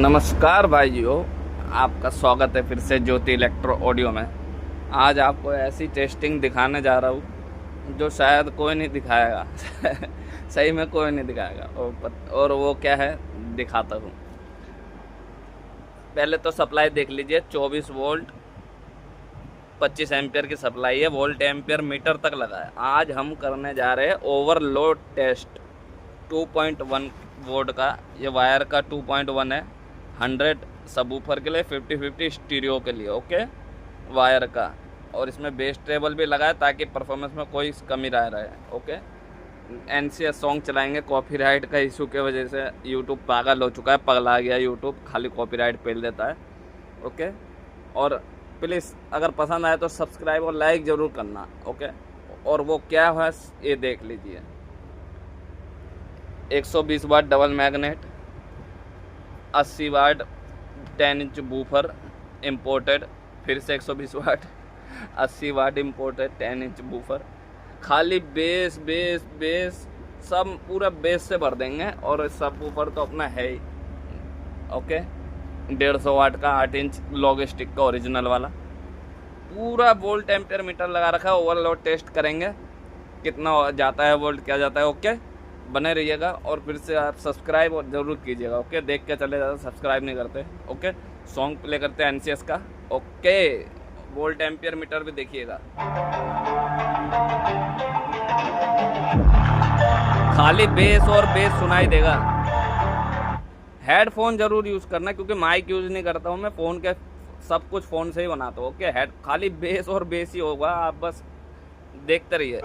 नमस्कार भाइयों, आपका स्वागत है फिर से ज्योति इलेक्ट्रो ऑडियो में। आज आपको ऐसी टेस्टिंग दिखाने जा रहा हूँ जो शायद कोई नहीं दिखाएगा। सही में कोई नहीं दिखाएगा। और वो क्या है दिखाता हूँ। पहले तो सप्लाई देख लीजिए, 24 वोल्ट 25 एम्पियर की सप्लाई है, वोल्ट एम्पियर मीटर तक लगा है। आज हम करने जा रहे हैं ओवरलोड टेस्ट 2.1 वोल्ट का। ये वायर का 2.1 है, 100 सबवूफर के लिए, 50-50 स्टीरियो के लिए। ओके, वायर का। और इसमें बेस ट्रेबल भी लगा है ताकि परफॉर्मेंस में कोई कमी रह रहे। ओके, एनसीएस सॉन्ग चलाएंगे। कॉपीराइट का इशू के वजह से यूट्यूब पागल हो चुका है, पगला गया यूट्यूब, खाली कॉपीराइट पेल देता है। ओके, और प्लीज़ अगर पसंद आए तो सब्सक्राइब और लाइक ज़रूर करना। ओके, और वो क्या है ये देख लीजिए। 120 वाट डबल मैग्नेट, 80 वाट 10 इंच बूफर इम्पोर्टेड, फिर से 120 वाट 80 वाट इम्पोर्टेड 10 इंच बूफर। खाली बेस बेस बेस सब पूरा बेस से भर देंगे। और सब बूफर तो अपना है ही। ओके, 150 वाट का 8 इंच लॉग स्टिक का ओरिजिनल वाला। पूरा वोल्ट एम्पियर मीटर लगा रखा है। ओवरलोड टेस्ट करेंगे कितना जाता है वोल्ट, क्या जाता है। ओके, बने रहिएगा और फिर से आप सब्सक्राइब और ज़रूर कीजिएगा। ओके, देख के चले जाते, सब्सक्राइब नहीं करते। ओके, सॉन्ग प्ले करते हैं एनसीएस का। ओके, वोल्ट एम्पियर मीटर भी देखिएगा। खाली बेस और बेस सुनाई देगा। हेडफोन ज़रूर यूज़ करना क्योंकि माइक यूज़ नहीं करता हूँ मैं, फ़ोन के सब कुछ फ़ोन से ही बनाता हूँ। ओके, खाली बेस और बेस ही होगा, आप बस देखते रहिए।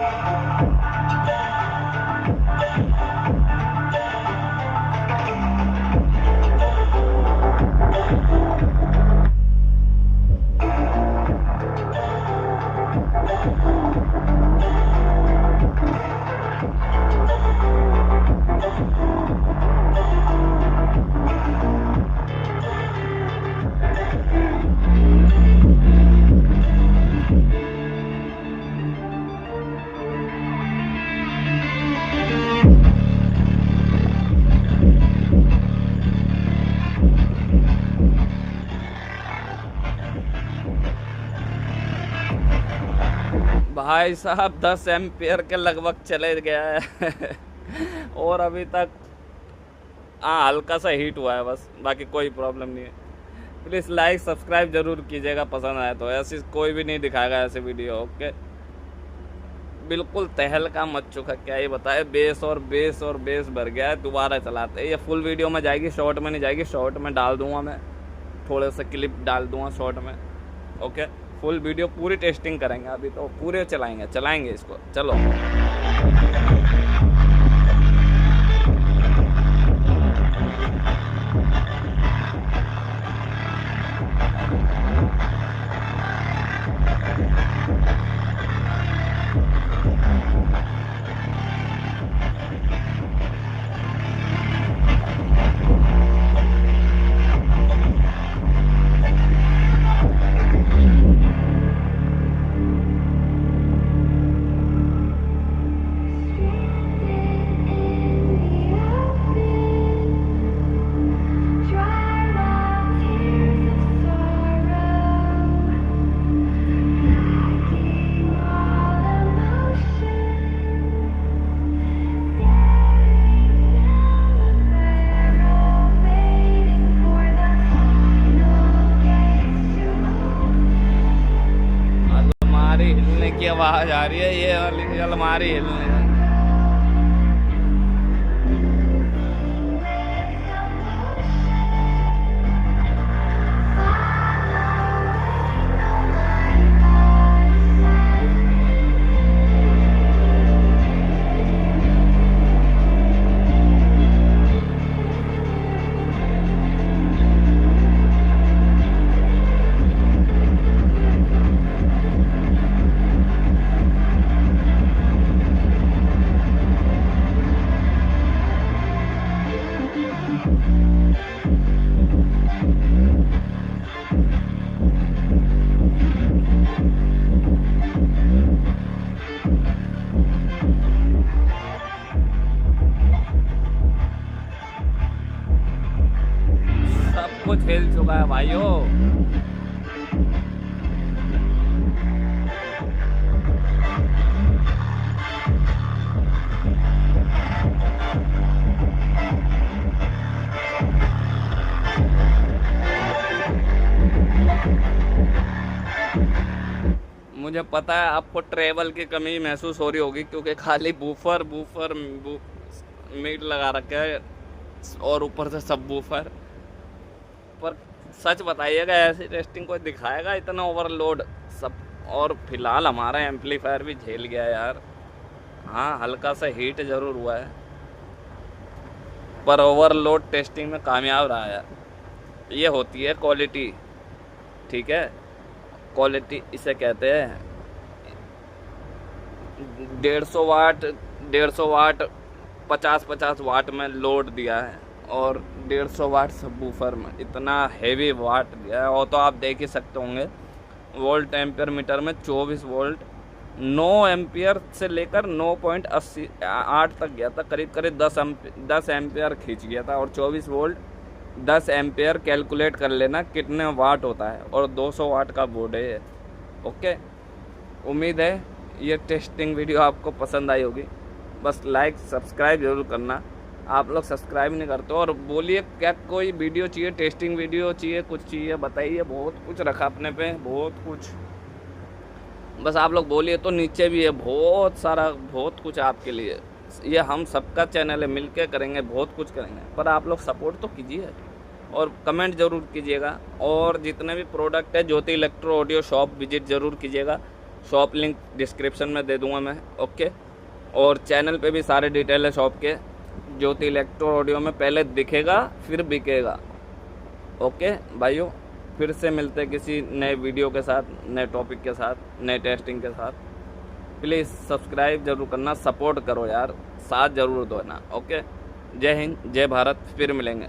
भाई साहब 10 एम्पियर के लगभग चले गया है। और अभी तक हल्का सा हीट हुआ है बस, बाकी कोई प्रॉब्लम नहीं है। प्लीज़ लाइक सब्सक्राइब ज़रूर कीजिएगा पसंद आए तो। ऐसी कोई भी नहीं दिखाएगा ऐसे वीडियो। ओके, बिल्कुल तहलका मच चुका, क्या ही बताए। बेस और बेस और बेस भर गया है। दोबारा चलाते हैं। ये फुल वीडियो में जाएगी, शॉर्ट में नहीं जाएगी। शॉर्ट में डाल दूंगा मैं, थोड़े से क्लिप डाल दूंगा शॉर्ट में। ओके, फुल वीडियो पूरी टेस्टिंग करेंगे। अभी तो पूरे चलाएंगे इसको। चलो, हिलने की आवाज आ रही है। ये वाली अलमारी हिलने है। को झेल चुका है भाइयों। मुझे पता है आपको ट्रेवल की कमी महसूस हो रही होगी, क्योंकि खाली बूफर मीट लगा रखा है और ऊपर से सब बूफर। पर सच बताइएगा, ऐसी टेस्टिंग कोई दिखाएगा इतना ओवरलोड सब? और फिलहाल हमारा एम्पलीफायर भी झेल गया यार। हाँ, हल्का सा हीट ज़रूर हुआ है, पर ओवरलोड टेस्टिंग में कामयाब रहा यार। ये होती है क्वालिटी, ठीक है, क्वालिटी इसे कहते हैं। 150 वाट 50 वाट में लोड दिया है और 150 वाट सबवूफर में इतना हेवी वाट दिया है। और तो आप देख ही सकते होंगे वोल्ट एम्पियर मीटर में 24 वोल्ट 9 एम्पियर से लेकर 9.8 तक गया था, करीब 10 एम्पियर खींच गया था। और 24 वोल्ट 10 एम्पियर कैलकुलेट कर लेना कितने वाट होता है, और 200 वाट का बोर्ड है ये। ओके, उम्मीद है ये टेस्टिंग वीडियो आपको पसंद आई होगी। बस लाइक सब्सक्राइब जरूर करना, आप लोग सब्सक्राइब नहीं करते। और बोलिए क्या कोई वीडियो चाहिए, टेस्टिंग वीडियो चाहिए, कुछ चाहिए बताइए। बहुत कुछ रखा अपने पे, बहुत कुछ, बस आप लोग बोलिए तो नीचे भी है बहुत सारा, बहुत कुछ आपके लिए। ये हम सबका चैनल है, मिलके करेंगे, बहुत कुछ करेंगे, पर आप लोग सपोर्ट तो कीजिए और कमेंट ज़रूर कीजिएगा। और जितने भी प्रोडक्ट है ज्योति इलेक्ट्रो ऑडियो शॉप विजिट ज़रूर कीजिएगा, शॉप लिंक डिस्क्रिप्शन में दे दूंगा मैं। ओके, और चैनल पे भी सारे डिटेल है शॉप के। ज्योति इलेक्ट्रो ऑडियो में पहले दिखेगा फिर बिकेगा। ओके भाइयों, फिर से मिलते किसी नए वीडियो के साथ, नए टॉपिक के साथ, नए टेस्टिंग के साथ। प्लीज़ सब्सक्राइब जरूर करना, सपोर्ट करो यार, साथ ज़रूर दो ना। ओके, जय हिंद, जय भारत, फिर मिलेंगे।